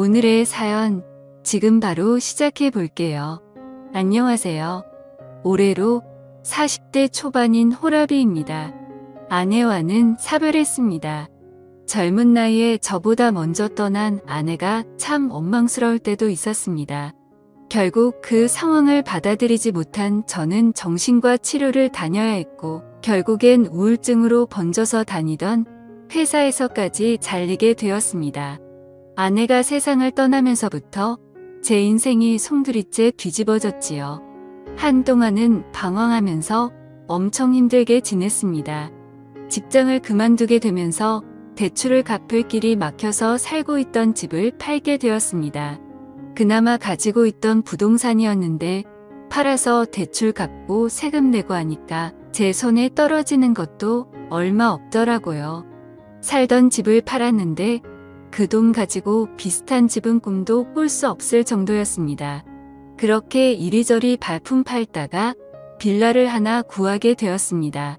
오늘의 사연 지금 바로 시작해 볼게요. 안녕하세요. 올해로 40대 초반인 호라비입니다. 아내와는 사별했습니다. 젊은 나이에 저보다 먼저 떠난 아내가 참 원망스러울 때도 있었습니다. 결국 그 상황을 받아들이지 못한 저는 정신과 치료를 다녀야 했고 결국엔 우울증으로 번져서 다니던 회사에서까지 잘리게 되었습니다. 아내가 세상을 떠나면서부터 제 인생이 송두리째 뒤집어졌지요. 한동안은 방황하면서 엄청 힘들게 지냈습니다. 직장을 그만두게 되면서 대출을 갚을 길이 막혀서 살고 있던 집을 팔게 되었습니다. 그나마 가지고 있던 부동산이었는데 팔아서 대출 갚고 세금 내고 하니까 제 손에 떨어지는 것도 얼마 없더라고요. 살던 집을 팔았는데 그 돈 가지고 비슷한 집은 꿈도 꿀 수 없을 정도였습니다. 그렇게 이리저리 발품 팔다가 빌라를 하나 구하게 되었습니다.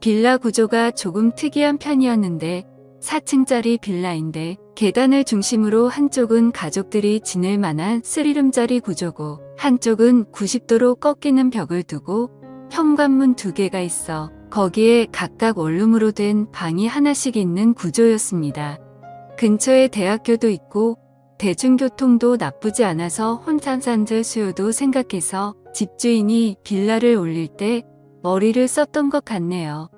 빌라 구조가 조금 특이한 편이었는데 4층짜리 빌라인데 계단을 중심으로 한쪽은 가족들이 지낼 만한 3룸짜리 구조고 한쪽은 90도로 꺾이는 벽을 두고 현관문 2개가 있어 거기에 각각 원룸으로 된 방이 하나씩 있는 구조였습니다. 근처에 대학교도 있고 대중교통도 나쁘지 않아서 혼자산들 수요도 생각해서 집주인이 빌라를 올릴 때 머리를 썼던 것 같네요.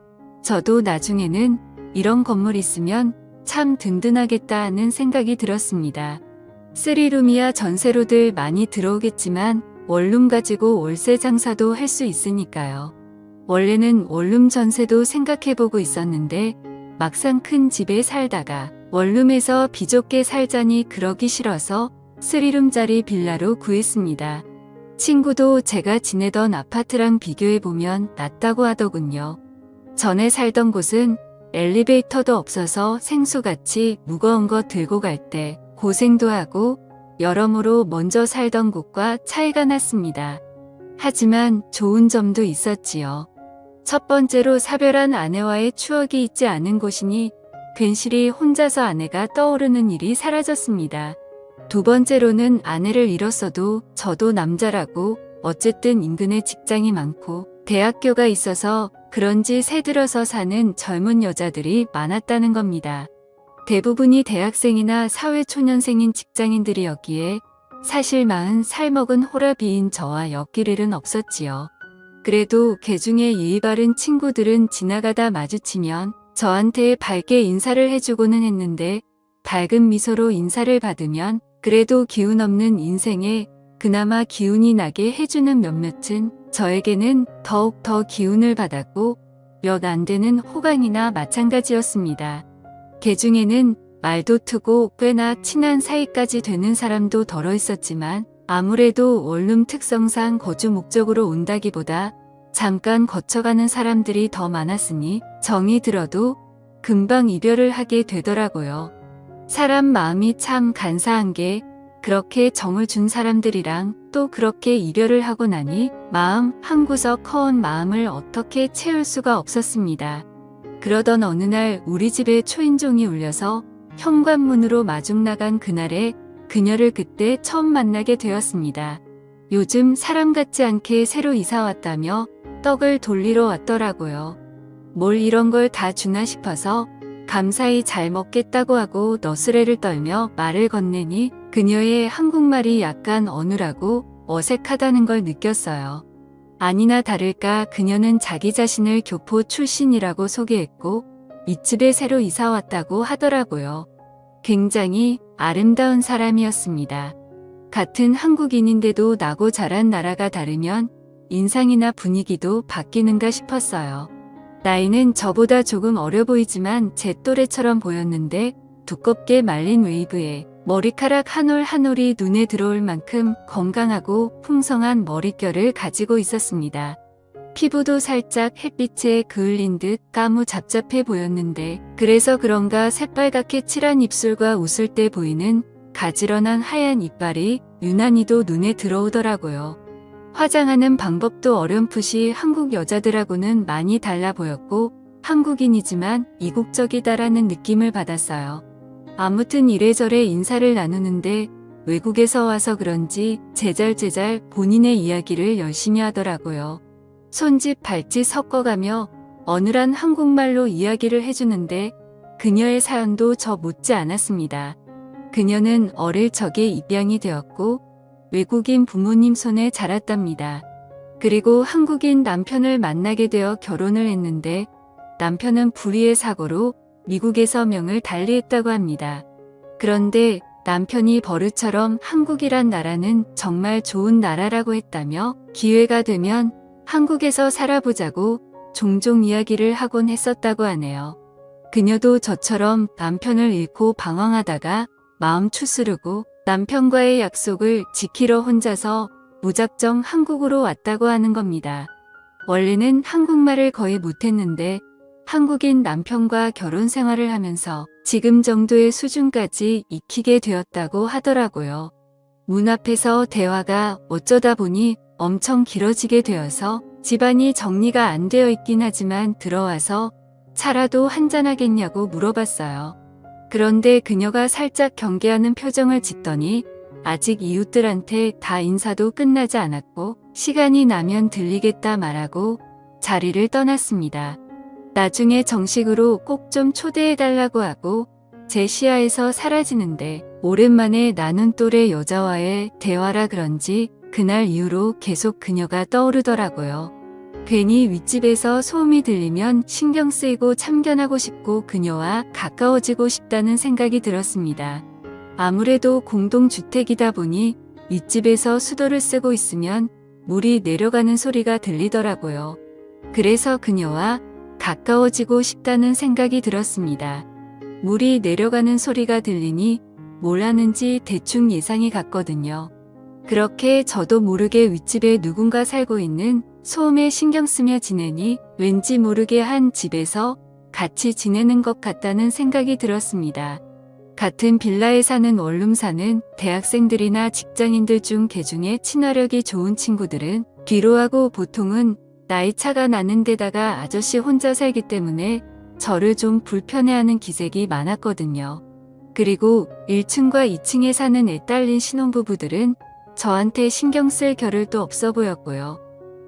저도 나중에는 이런 건물 있으면 참 든든하겠다 하는 생각이 들었습니다. 3룸이야 전세로들 많이 들어오겠지만 원룸 가지고 월세 장사도 할 수 있으니까요. 원래는 원룸 전세도 생각해보고 있었는데 막상 큰 집에 살다가 원룸에서 비좁게 살자니 그러기 싫어서 3룸짜리 빌라로 구했습니다. 친구도 제가 지내던 아파트랑 비교해보면 낫다고 하더군요. 전에 살던 곳은 엘리베이터도 없어서 생수같이 무거운 거 들고 갈 때 고생도 하고 여러모로 먼저 살던 곳과 차이가 났습니다. 하지만 좋은 점도 있었지요. 첫 번째로 사별한 아내와의 추억이 있지 않은 곳이니 괜시리 혼자서 아내가 떠오르는 일이 사라졌습니다. 두 번째로는 아내를 잃었어도 저도 남자라고 어쨌든 인근에 직장이 많고 대학교가 있어서 그런지 새들어서 사는 젊은 여자들이 많았다는 겁니다. 대부분이 대학생이나 사회초년생인 직장인들이었기에 사실 40살 먹은 호라비인 저와 엮일 일은 없었지요. 그래도 개중에 예의 바른 친구들은 지나가다 마주치면 저한테 밝게 인사를 해주고는 했는데 밝은 미소로 인사를 받으면 그래도 기운 없는 인생에 그나마 기운이 나게 해주는 몇몇은 저에게는 더욱 더 기운을 받았고 몇 안 되는 호강이나 마찬가지였습니다. 개중에는 말도 트고 꽤나 친한 사이까지 되는 사람도 덜어 있었지만 아무래도 원룸 특성상 거주 목적으로 온다기보다 잠깐 거쳐가는 사람들이 더 많았으니 정이 들어도 금방 이별을 하게 되더라고요. 사람 마음이 참 간사한 게 그렇게 정을 준 사람들이랑 또 그렇게 이별을 하고 나니 마음 한구석 허운 마음을 어떻게 채울 수가 없었습니다. 그러던 어느 날 우리 집에 초인종이 울려서 현관문으로 마중 나간 그날에 그녀를 그때 처음 만나게 되었습니다. 요즘 사람 같지 않게 새로 이사 왔다며 떡을 돌리러 왔더라고요. 뭘 이런 걸 다 주나 싶어서 감사히 잘 먹겠다고 하고 너스레를 떨며 말을 건네니 그녀의 한국말이 약간 어눌하고 어색하다는 걸 느꼈어요. 아니나 다를까 그녀는 자기 자신을 교포 출신이라고 소개했고 이 집에 새로 이사 왔다고 하더라고요. 굉장히 아름다운 사람이었습니다. 같은 한국인인데도 나고 자란 나라가 다르면 인상이나 분위기도 바뀌는가 싶었어요. 나이는 저보다 조금 어려 보이지만 제 또래처럼 보였는데 두껍게 말린 웨이브에 머리카락 한 올 한 올이 눈에 들어올 만큼 건강하고 풍성한 머릿결을 가지고 있었습니다. 피부도 살짝 햇빛에 그을린 듯 까무잡잡해 보였는데 그래서 그런가 새빨갛게 칠한 입술과 웃을 때 보이는 가지런한 하얀 이빨이 유난히도 눈에 들어오더라고요. 화장하는 방법도 어렴풋이 한국 여자들하고는 많이 달라 보였고 한국인이지만 이국적이다라는 느낌을 받았어요. 아무튼 이래저래 인사를 나누는데 외국에서 와서 그런지 제잘제잘 본인의 이야기를 열심히 하더라고요. 손짓 발짓 섞어가며 어눌한 한국말로 이야기를 해주는데 그녀의 사연도 저 못지 않았습니다. 그녀는 어릴 적에 입양이 되었고 외국인 부모님 손에 자랐답니다. 그리고 한국인 남편을 만나게 되어 결혼을 했는데 남편은 불의의 사고로 미국에서 명을 달리했다고 합니다. 그런데 남편이 버릇처럼 한국이란 나라는 정말 좋은 나라라고 했다며 기회가 되면 한국에서 살아보자고 종종 이야기를 하곤 했었다고 하네요. 그녀도 저처럼 남편을 잃고 방황하다가 마음 추스르고 남편과의 약속을 지키러 혼자서 무작정 한국으로 왔다고 하는 겁니다. 원래는 한국말을 거의 못했는데 한국인 남편과 결혼 생활을 하면서 지금 정도의 수준까지 익히게 되었다고 하더라고요. 문 앞에서 대화가 어쩌다 보니 엄청 길어지게 되어서 집안이 정리가 안 되어 있긴 하지만 들어와서 차라도 한잔하겠냐고 물어봤어요. 그런데 그녀가 살짝 경계하는 표정을 짓더니 아직 이웃들한테 다 인사도 끝나지 않았고 시간이 나면 들리겠다 말하고 자리를 떠났습니다. 나중에 정식으로 꼭 좀 초대해달라고 하고 제 시야에서 사라지는데 오랜만에 나눈 또래 여자와의 대화라 그런지 그날 이후로 계속 그녀가 떠오르더라고요. 괜히 윗집에서 소음이 들리면 신경 쓰이고 참견하고 싶고 그녀와 가까워지고 싶다는 생각이 들었습니다. 아무래도 공동주택이다 보니 윗집에서 수도를 쓰고 있으면 물이 내려가는 소리가 들리더라고요. 그래서 그녀와 가까워지고 싶다는 생각이 들었습니다. 물이 내려가는 소리가 들리니 뭘 하는지 대충 예상이 갔거든요. 그렇게 저도 모르게 윗집에 누군가 살고 있는 소음에 신경 쓰며 지내니 왠지 모르게 한 집에서 같이 지내는 것 같다는 생각이 들었습니다. 같은 빌라에 사는 원룸 사는 대학생들이나 직장인들 중 개중에 친화력이 좋은 친구들은 뒤로하고 보통은 나이 차가 나는 데다가 아저씨 혼자 살기 때문에 저를 좀 불편해하는 기색이 많았거든요. 그리고 1층과 2층에 사는 애 딸린 신혼부부들은 저한테 신경 쓸 겨를도 없어 보였고요.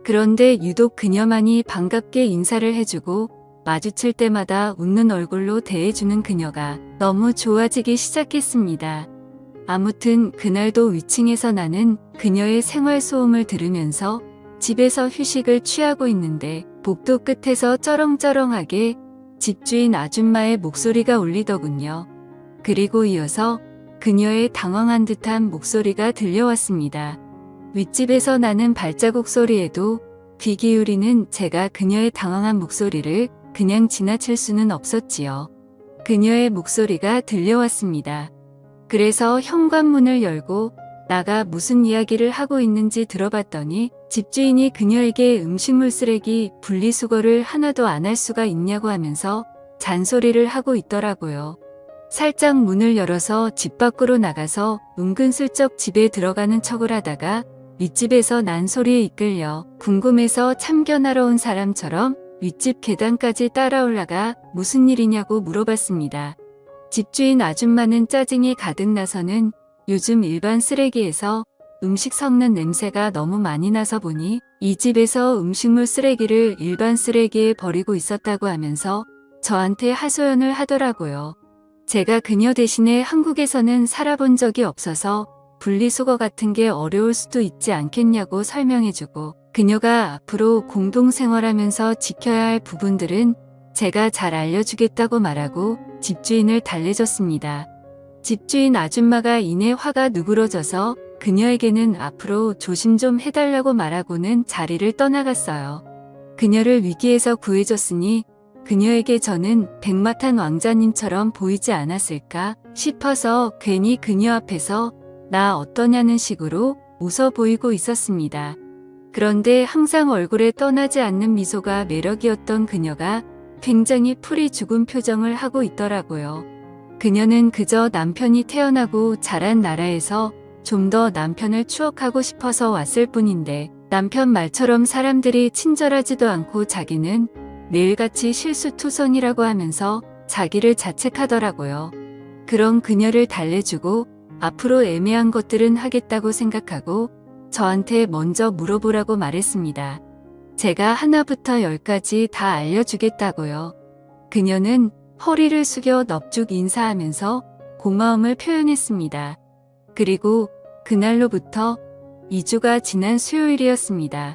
그런데 유독 그녀만이 반갑게 인사를 해주고 마주칠 때마다 웃는 얼굴로 대해주는 그녀가 너무 좋아지기 시작했습니다. 아무튼 그날도 위층에서 나는 그녀의 생활소음을 들으면서 집에서 휴식을 취하고 있는데 복도 끝에서 쩌렁쩌렁하게 집주인 아줌마의 목소리가 울리더군요. 그리고 이어서 그녀의 당황한 듯한 목소리가 들려왔습니다. 윗집에서 나는 발자국 소리에도 귀 기울이는 제가 그녀의 당황한 목소리를 그냥 지나칠 수는 없었지요. 그녀의 목소리가 들려왔습니다. 그래서 현관문을 열고 나가 무슨 이야기를 하고 있는지 들어봤더니 집주인이 그녀에게 음식물 쓰레기 분리수거를 하나도 안 할 수가 있냐고 하면서 잔소리를 하고 있더라고요. 살짝 문을 열어서 집 밖으로 나가서 은근슬쩍 집에 들어가는 척을 하다가 윗집에서 난 소리에 이끌려 궁금해서 참견하러 온 사람처럼 윗집 계단까지 따라 올라가 무슨 일이냐고 물어봤습니다. 집주인 아줌마는 짜증이 가득 나서는 요즘 일반 쓰레기에서 음식 섞는 냄새가 너무 많이 나서 보니 이 집에서 음식물 쓰레기를 일반 쓰레기에 버리고 있었다고 하면서 저한테 하소연을 하더라고요. 제가 그녀 대신에 한국에서는 살아본 적이 없어서 분리수거 같은 게 어려울 수도 있지 않겠냐고 설명해주고 그녀가 앞으로 공동생활하면서 지켜야 할 부분들은 제가 잘 알려주겠다고 말하고 집주인을 달래줬습니다. 집주인 아줌마가 이내 화가 누그러져서 그녀에게는 앞으로 조심 좀 해달라고 말하고는 자리를 떠나갔어요. 그녀를 위기에서 구해줬으니 그녀에게 저는 백마탄 왕자님처럼 보이지 않았을까 싶어서 괜히 그녀 앞에서 나 어떠냐는 식으로 웃어 보이고 있었습니다. 그런데 항상 얼굴에 떠나지 않는 미소가 매력이었던 그녀가 굉장히 풀이 죽은 표정을 하고 있더라고요. 그녀는 그저 남편이 태어나고 자란 나라에서 좀 더 남편을 추억하고 싶어서 왔을 뿐인데 남편 말처럼 사람들이 친절하지도 않고 자기는 매일같이 실수투성이라고 하면서 자기를 자책하더라고요. 그런 그녀를 달래주고 앞으로 애매한 것들은 하겠다고 생각하고 저한테 먼저 물어보라고 말했습니다. 제가 하나부터 열까지 다 알려주겠다고요. 그녀는 허리를 숙여 넙죽 인사하면서 고마움을 표현했습니다. 그리고 그날로부터 2주가 지난 수요일이었습니다.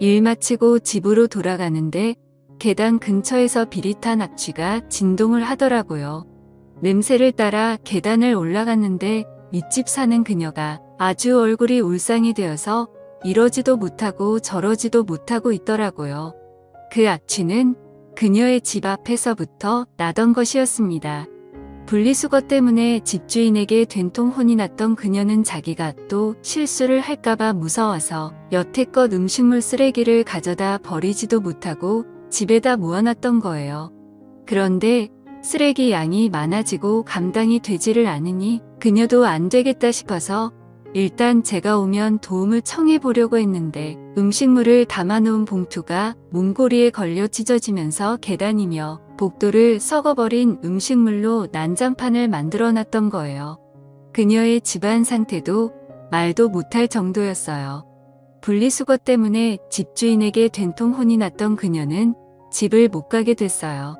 일 마치고 집으로 돌아가는데 계단 근처에서 비릿한 악취가 진동을 하더라고요. 냄새를 따라 계단을 올라갔는데 윗집 사는 그녀가 아주 얼굴이 울상이 되어서 이러지도 못하고 저러지도 못하고 있더라고요. 그 악취는 그녀의 집 앞에서부터 나던 것이었습니다. 분리수거 때문에 집주인에게 된통 혼이 났던 그녀는 자기가 또 실수를 할까봐 무서워서 여태껏 음식물 쓰레기를 가져다 버리지도 못하고 집에다 모아놨던 거예요. 그런데 쓰레기 양이 많아지고 감당이 되지를 않으니 그녀도 안 되겠다 싶어서 일단 제가 오면 도움을 청해 보려고 했는데 음식물을 담아놓은 봉투가 문고리에 걸려 찢어지면서 계단이며 복도를 썩어버린 음식물로 난장판을 만들어놨던 거예요. 그녀의 집안 상태도 말도 못할 정도였어요. 분리수거 때문에 집주인에게 된통 혼이 났던 그녀는 집을 못 가게 됐어요.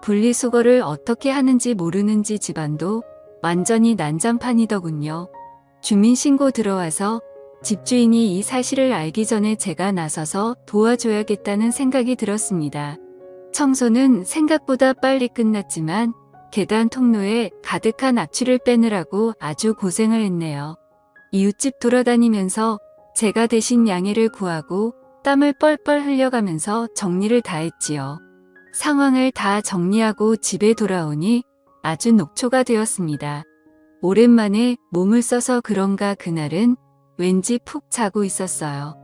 분리수거를 어떻게 하는지 모르는 집안도 완전히 난장판이더군요. 주민신고 들어와서 집주인이 이 사실을 알기 전에 제가 나서서 도와줘야겠다는 생각이 들었습니다. 청소는 생각보다 빨리 끝났지만 계단 통로에 가득한 악취를 빼느라고 아주 고생을 했네요. 이웃집 돌아다니면서 제가 대신 양해를 구하고 땀을 뻘뻘 흘려가면서 정리를 다 했지요. 상황을 다 정리하고 집에 돌아오니 아주 녹초가 되었습니다. 오랜만에 몸을 써서 그런가 그날은 왠지 푹 자고 있었어요.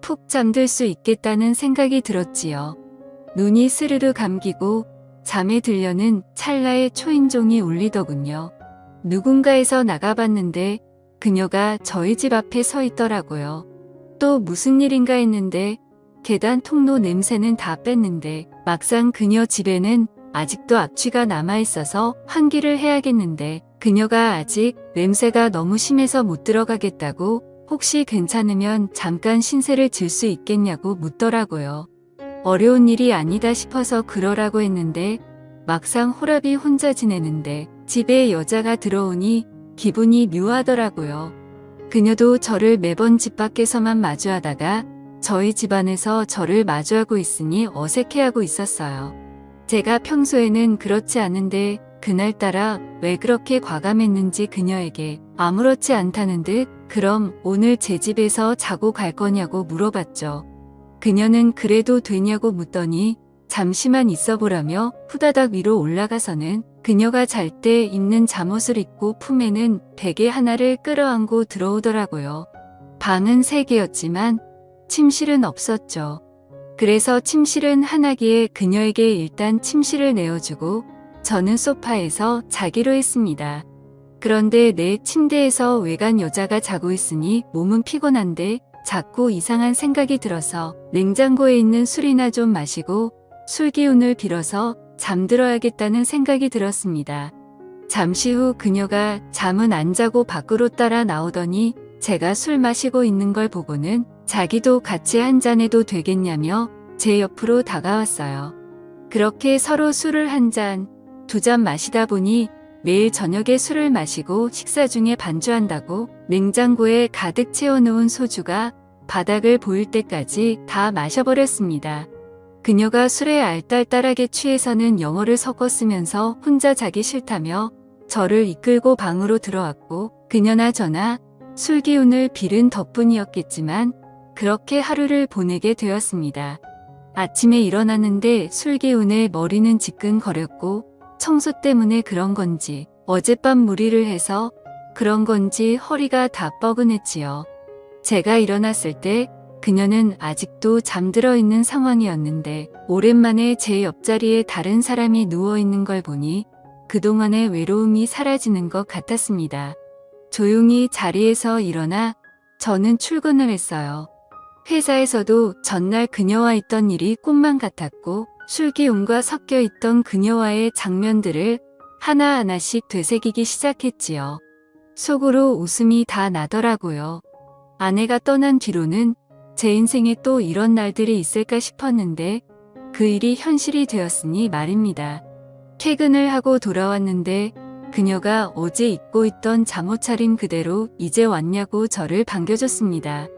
푹 잠들 수 있겠다는 생각이 들었지요. 눈이 스르르 감기고 잠에 들려는 찰나의 초인종이 울리더군요. 누군가에서 나가봤는데 그녀가 저희 집 앞에 서 있더라고요. 또 무슨 일인가 했는데 계단 통로 냄새는 다 뺐는데 막상 그녀 집에는 아직도 악취가 남아있어서 환기를 해야겠는데 그녀가 아직 냄새가 너무 심해서 못 들어가겠다고 혹시 괜찮으면 잠깐 신세를 질 수 있겠냐고 묻더라고요. 어려운 일이 아니다 싶어서 그러라고 했는데 막상 호랍이 혼자 지내는데 집에 여자가 들어오니 기분이 묘하더라고요. 그녀도 저를 매번 집 밖에서만 마주하다가 저희 집안에서 저를 마주하고 있으니 어색해하고 있었어요. 제가 평소에는 그렇지 않은데 그날따라 왜 그렇게 과감했는지 그녀에게 아무렇지 않다는 듯 그럼 오늘 제 집에서 자고 갈 거냐고 물어봤죠. 그녀는 그래도 되냐고 묻더니 잠시만 있어 보라며 후다닥 위로 올라가서는 그녀가 잘 때 입는 잠옷을 입고 품에는 베개 하나를 끌어안고 들어오더라고요. 방은 3개였지만 침실은 없었죠. 그래서 침실은 하나기에 그녀에게 일단 침실을 내어주고 저는 소파에서 자기로 했습니다. 그런데 내 침대에서 외간 여자가 자고 있으니 몸은 피곤한데 자꾸 이상한 생각이 들어서 냉장고에 있는 술이나 좀 마시고 술 기운을 빌어서 잠들어야겠다는 생각이 들었습니다. 잠시 후 그녀가 잠은 안 자고 밖으로 따라 나오더니 제가 술 마시고 있는 걸 보고는 자기도 같이 한 잔해도 되겠냐며 제 옆으로 다가왔어요. 그렇게 서로 술을 한 잔, 2잔 마시다 보니 매일 저녁에 술을 마시고 식사 중에 반주한다고 냉장고에 가득 채워놓은 소주가 바닥을 보일 때까지 다 마셔버렸습니다. 그녀가 술에 알딸딸하게 취해서는 영어를 섞어 쓰면서 혼자 자기 싫다며 저를 이끌고 방으로 들어왔고 그녀나 저나 술 기운을 빌은 덕분이었겠지만 그렇게 하루를 보내게 되었습니다. 아침에 일어났는데 술 기운에 머리는 지끈거렸고 청소 때문에 그런 건지 어젯밤 무리를 해서 그런 건지 허리가 다 뻐근했지요. 제가 일어났을 때 그녀는 아직도 잠들어 있는 상황이었는데 오랜만에 제 옆자리에 다른 사람이 누워있는 걸 보니 그동안의 외로움이 사라지는 것 같았습니다. 조용히 자리에서 일어나 저는 출근을 했어요. 회사에서도 전날 그녀와 있던 일이 꿈만 같았고 술기운과 섞여 있던 그녀와의 장면들을 하나하나씩 되새기기 시작했지요. 속으로 웃음이 다 나더라고요. 아내가 떠난 뒤로는 제 인생에 또 이런 날들이 있을까 싶었는데 그 일이 현실이 되었으니 말입니다. 퇴근을 하고 돌아왔는데 그녀가 어제 입고 있던 잠옷차림 그대로 이제 왔냐고 저를 반겨줬습니다.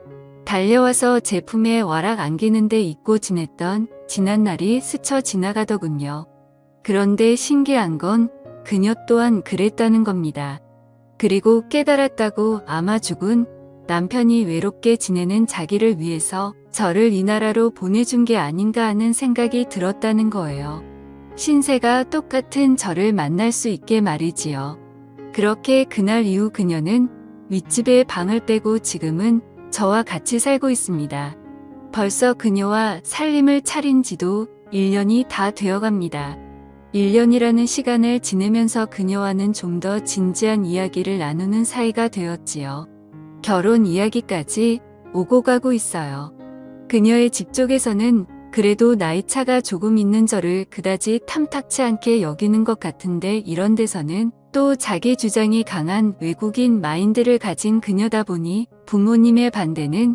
달려와서 제 품에 와락 안기는데 잊고 지냈던 지난 날이 스쳐 지나가더군요. 그런데 신기한 건 그녀 또한 그랬다는 겁니다. 그리고 깨달았다고 아마 죽은 남편이 외롭게 지내는 자기를 위해서 저를 이 나라로 보내준 게 아닌가 하는 생각이 들었다는 거예요. 신세가 똑같은 저를 만날 수 있게 말이지요. 그렇게 그날 이후 그녀는 윗집에 방을 빼고 지금은 저와 같이 살고 있습니다. 벌써 그녀와 살림을 차린 지도 1년이 다 되어갑니다. 1년이라는 시간을 지내면서 그녀와는 좀 더 진지한 이야기를 나누는 사이가 되었지요. 결혼 이야기까지 오고 가고 있어요. 그녀의 집 쪽에서는 그래도 나이차가 조금 있는 저를 그다지 탐탁치 않게 여기는 것 같은데 이런 데서는 또 자기 주장이 강한 외국인 마인드를 가진 그녀다 보니 부모님의 반대는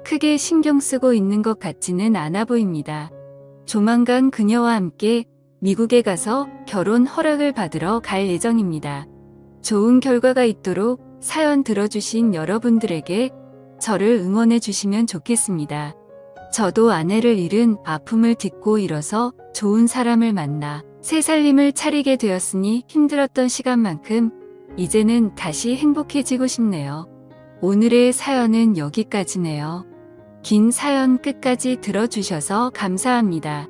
크게 신경 쓰고 있는 것 같지는 않아 보입니다. 조만간 그녀와 함께 미국에 가서 결혼 허락을 받으러 갈 예정입니다. 좋은 결과가 있도록 사연 들어주신 여러분들에게 저를 응원해 주시면 좋겠습니다. 저도 아내를 잃은 아픔을 딛고 일어서 좋은 사람을 만나 새 살림을 차리게 되었으니 힘들었던 시간만큼 이제는 다시 행복해지고 싶네요. 오늘의 사연은 여기까지네요. 긴 사연 끝까지 들어주셔서 감사합니다.